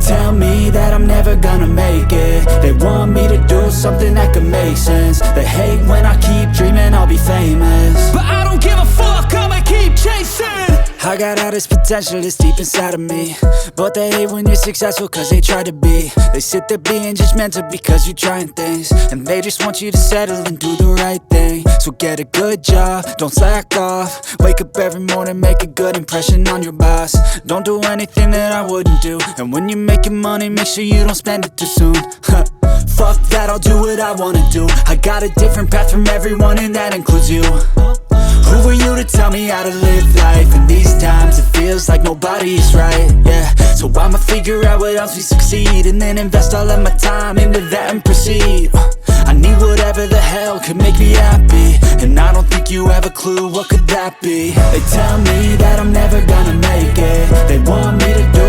tell me that I'm never gonna make it. They want me to do something that could make sense. They hate when I keep dreaming I'll be famous, but I don't give a fuck, I'ma keep chasing. I got all this potential that's deep inside of me, but they hate when you're successful cause they try to be. They sit there being judgmental because you're trying things, and they just want you to settle and do the right thing. So get a good job, don't slack off. Wake up every morning, make a good impression on your boss. Don't do anything that I wouldn't do, and when you're making money, make sure you don't spend it too soon. Fuck that, I'll do what I wanna do. I got a different path from everyone, and that includes you. Who are you to tell me how to live life? In these times it feels like nobody's right, yeah. So I'ma figure out what else we succeed, and then invest all of my time into that and proceed. I need whatever the hell could make me happy, and I don't think you have a clue what could that be. They tell me that I'm never gonna make it. They want me to do